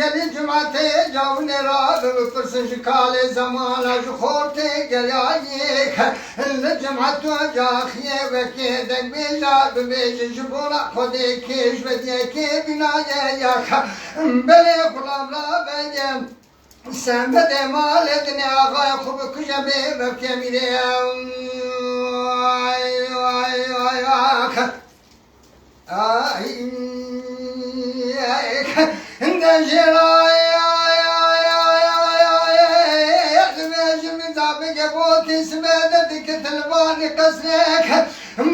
Geli cumate javne radı fırsın şikale zamana şu korte gelayik le cumatu jahiye ve kedek bejar bebeş şu bola kode keş ve diyeke binaya yak bele kulabla bejem sen de demal edine ağaya kubu kıjabe ve kemire ay ay ay ay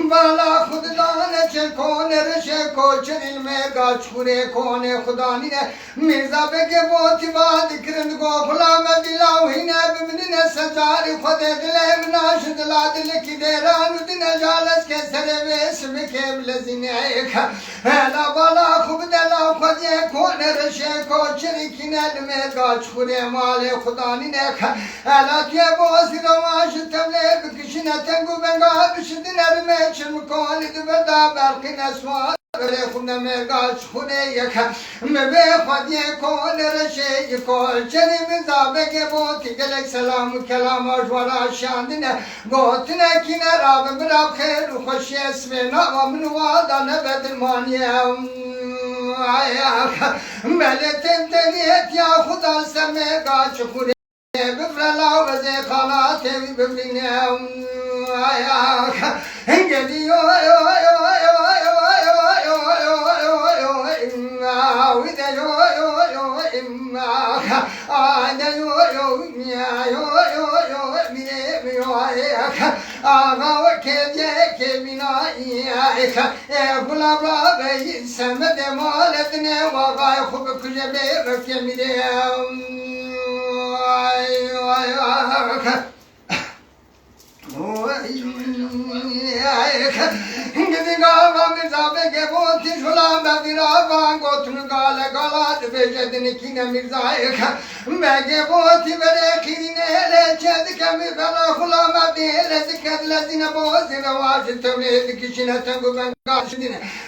بالا خوددان چه کونه رشه کوچریل می گاچ خوره کونه خدانی نه میرزا بگه بوتی باد کرند گو خلا مدیلاو هینه بمنینه سجاری خود دلیم ناش دلا دل کی دیران و دین جالس که سر ویسم که بلزینه ایکا هلا بالا خوب دلا خود کونه رشه کوچری کنه می گاچ خوره مال خدانی نه هلا که بوزی رواش تبله بکشینه تنگو بنگا بشدین ارمه مکانی تو بدا برقی نسوان بره خونه مرگاش خونه یکا مبه خودی کن رشه کل چنی مزابه که بوتی گلک سلام و کلام آجوارا شاندینه گوتنه کنه رابه براب خیر و خوشی اسمه نام منوادا نبدرمانیه ملتم تنیت یا خدا سمه گاش خونه بفرلا وزي خالاتي بفريني انجدي يو يو يو يو يو يو وذا يو يو يو انا يو يو يو يو يو ميو اغا وكدي كمينا ياك بلا بلا بي سمد مالتني وغا خب كجبي ركمدي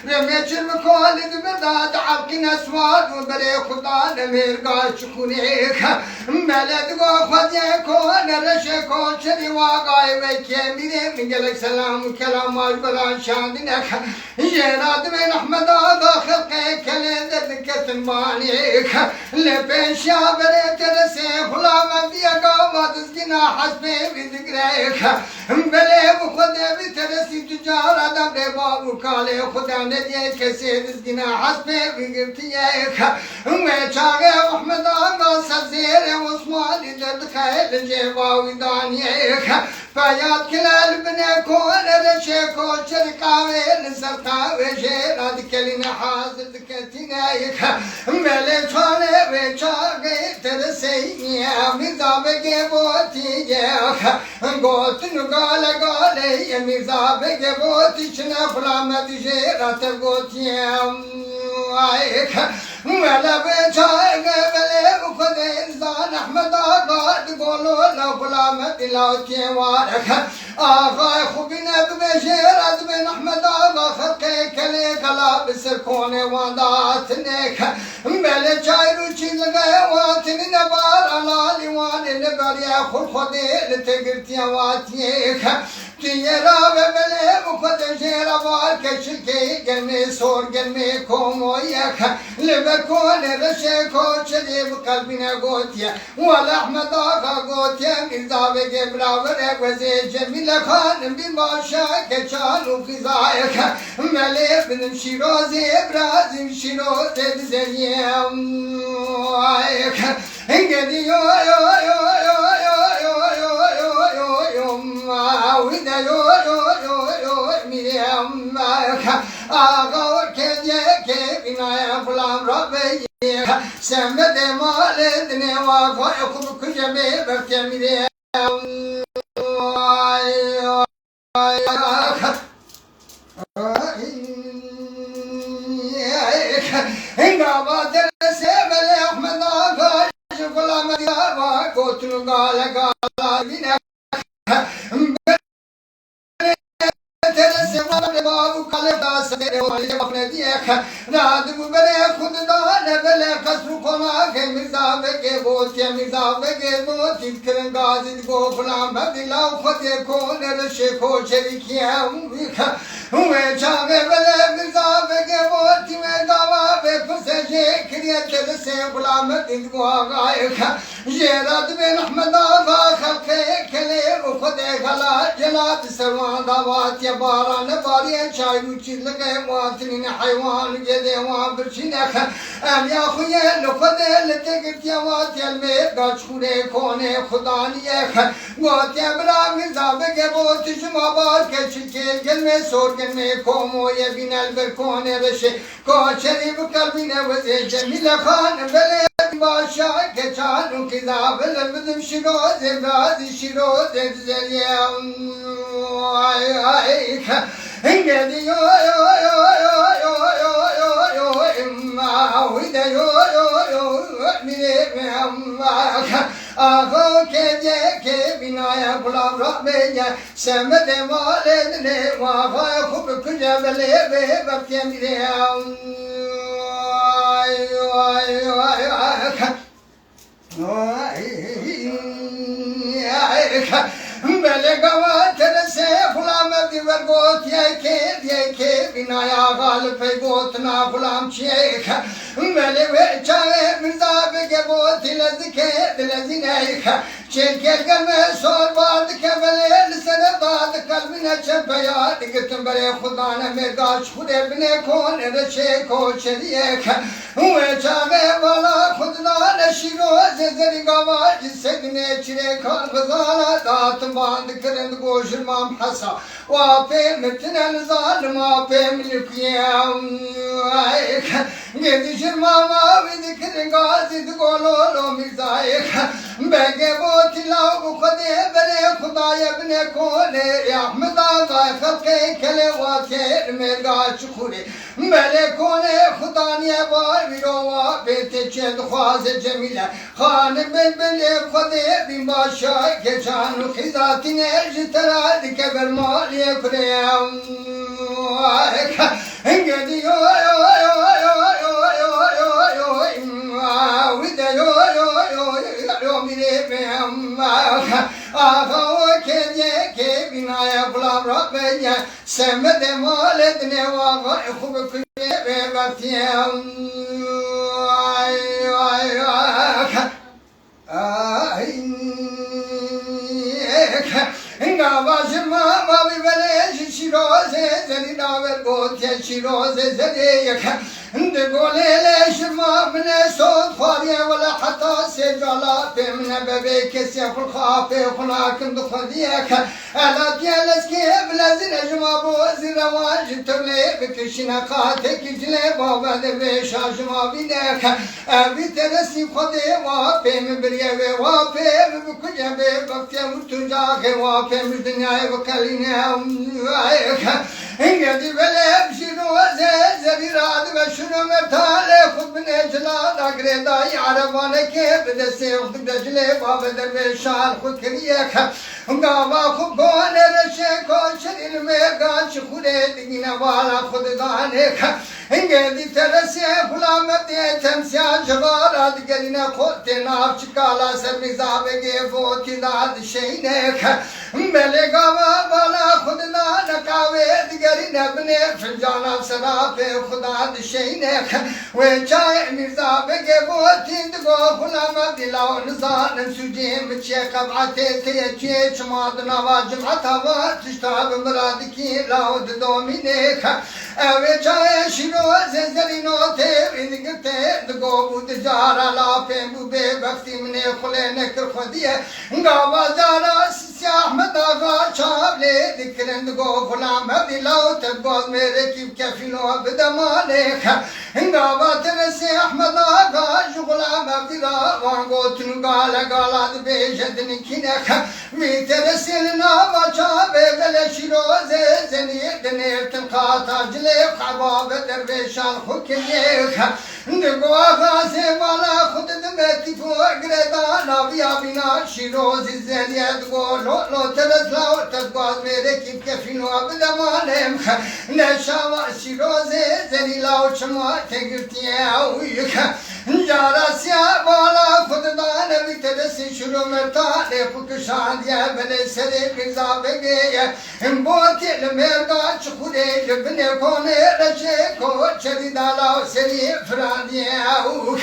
رميت المكالد بدات عرقنا اسواد وبري خدان ميرقاش خونيك ملد گو خدي كون رشكو شري واقاي وكيمي من جلك سلام وكلام ماجبران شاندنك جيراد من احمد اغا خلقك لذت كتمانيك لبين شابري ترسي خلام فيا قامت سكنا حسبي بذكريك بلي وخدي بترسي تجارة دبري بابو كالي خدا ندي كسيد سكنا حسبي بذكريك وشاغي احمد اغا سزير واسمال درد خيل جيباوي دانيك فيات كلال بني كون رشيكو شركاوي نسرتاوي جيراد كلنا حاضر دكتينيك ملي چاني وشاغي ترسيني ميزا بگي بوتي جيك گوتن گالا گالي ميزا بگي بوتي چنا فلامت جيرات گوتي آيك ملا بچاغي بلي وخد انسان احمد آغا تقولو لو فلامت لاوتي وارك آغا خوبنا ببشيرات بن احمد آغا خلقي كلي كلا بسركوني وانداتنك ملا چايرو چيز غيواتني نبار علالي واني نبريا خود خودي لتقرتيا واتيك تيرا ببلي وخد جيرا والكشلكي جنمي سور جنمي كومويك لبكون رشيكو شريف قلبنا قوتيا والأحمد آغا قوتيا ميزا بگي براورك وزي جميل خان بباشا كشان وفزايك ملي بن شيروزي برازي شيروزي بزيهم وايك انجدي يو يو يو يو يو يو يو يو يو وذا يو يو يو يو ميريم وايك آغا وكدي كبنايا فلان ربي سمد مالدني وقوي خب كجبي بكمري बाबू काले दास तेरे वाले अपने दिए रात मुबरे खुद दाने बले कसु खोला के मिर्जाब के बोते मिर्जाब के बोते करन गाजिद को गुलाम बदिलाओ खुदे को नरशे को शरीकिया हुए चावे बले मिर्जाब के बोते में गावा बे फसे जे खरिया तेरे से गुलाम दिन को आए ये रात में अहमद आगा खलके खले खुदे गला जलात सरवान दावात या बारान बारियां चाय मुचिल लगे वातनी حيوان جدي وابرشينك ام يا خويا لخدي لتقت يا واتي الميقات شخوري كوني خدانيك واتي برا مزابك بوت جمع بارك شكي قلمي سور قلمي كومو يبين البركوني رشي كوشري بقلبنا وزي جميل خان بلي باشا كچانو كذاب لبدم شروز برازي شروز زريا اي اي انجدي يو يو يو يو يو يو يو يو اما ويدا يو يو يو ميري اما اخو كجي كي بنايا غلام ربيا سمد والدني واخو خوب كجبلي ببكي ميري بله گوات رسه غلام دیور گوت یکی بنایا غالب گوت نا غلام چیک بله وچای مرزا بگه گوت لزکه دلزینیک چلکل گلمه سور باد که بله لسر باد قلبنا چپیا دیگتن بره خدا نمیگاش خوده بنه کن رشه کوچریک وچای والا خدا نشیرو زری گواج سگنه چره کن غزالا دات باند کرند گوشر مام حسا واپی متنن ظالم واپی ملکیم گدی شرماما ویدی کرن گازی دگولو لو مرزایک بگه بوتی لاو خودی بره خدای بنه کونه احمد آقای خلقی کلی واتی مرگا چخوری بله کونه خدانی بار ویرو واپی چند خواز جمیله خان بن بله خودی بین باشای کشانو خیزاتی نرجی ترادی که برمالی کریم انگدی یو یو یو یو یو یو یو یو ویده یو یو یو یو میره بیم آقا کدیه که بینای غلام ربیه سمد مالدنی واقع خوب کنه ببتیم Gavazı mavi beleş şiroze zeri daver gotya şiroze zeri yaka de golele şirma mine sod khariye wala hatta sejala femne bebe kesi khul khafe khulakin dukhadiyaka ala diyeles ki blazin ejma bu ziravaj tevle bikishina khate kijle baba de be şajma binaka abi teresi khode wa fem briye ve wa fem bikuja be bakya mutuja ke wa fem dünyaya vakaline ayaka engedi bele şiroze zeri rad ve şunu mertale khud bin ejla agreda yarabane ke bede sevd dejle baba de be şal khud kriyaka gava khud gone reşe koşer ilme gaç khude digine vala khud gane engedi teresi fulamet de temsiya jvar ad geline khud tenaf çikala sermizabe ge voti dad şeyne bele gava vala khud na nakave digerine bne finjana sarafe khuda şeyne ve çay mirzabe ge voti digo fulamet dilav nizan sujem çe kabate te çmad navacım atava tiştab murad ki laud domine ve çay şiro zezerino te indigte digo bu djara la pembu be vaktimne khulene kır khodiye gava jara Ahmed Ağa çavle dikren digo gulam dilav te goz mere kib kefino bedamane gava teresi Ahmed Ağa gulam dira vango tun gala gala be jedin kine mi teresi na vacha be bele şiro zeni denertin khatajle khaba derbeşan hukiye Digo ağası bana kudu metifu greda ya bina şiroz zeliyet go lo terazla tezgaz mere kip kefinu abdamanem ne şava şiroz zelila uçma tegirtiye uyuk Jarasya bala kududan eviteresi şuru mertane pukuşan diye bele seri kıza begeye Botil merga çukure lübne kone reçe ko çeri dala seri fran diye uyuk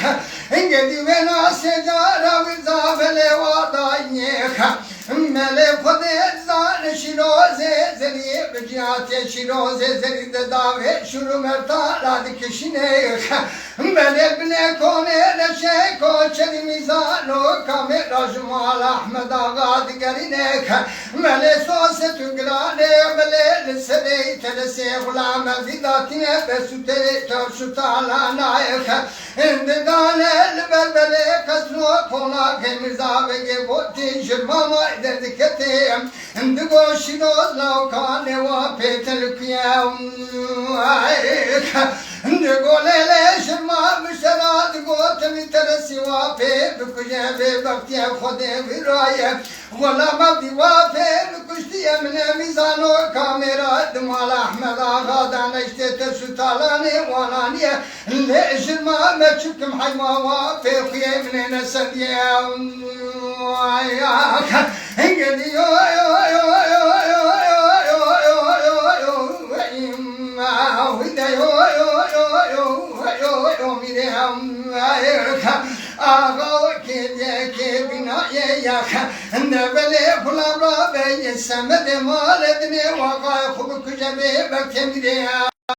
Engedi vena sejara viza bele vada yeka Mele kode zan şiroze zeri biciyate şiroze zeri de dave şuru mertala dikişine Mele bine kone reşe ko çeri mizano kamera jumal Ahmed ağa digerine Mele sose tügrane mele lisede telese gulame vidatine besute çarşutala naika Endedane berbele kasno kona kemiza ve geboti jirmama dedikete Ndigo şiroz laukane va petelkiyam Ndigo lele jirma müşera digo temi teresi va pe büküye ve baktiye khode viraye Gulama diva pe büküştiye mine mizano kamera Dimal Ahmed ağadan işte tersütalane vananiye Le jirma meçukum hayma va pe khuye mine nesediye Engedi yo yo yo yo yo yo yo yo yo yo Hide yo yo yo yo yo mire Ağa kediye ke binaye yaka Nebele kulabra be yesemede maledine Vaka kubu kücebe bektemire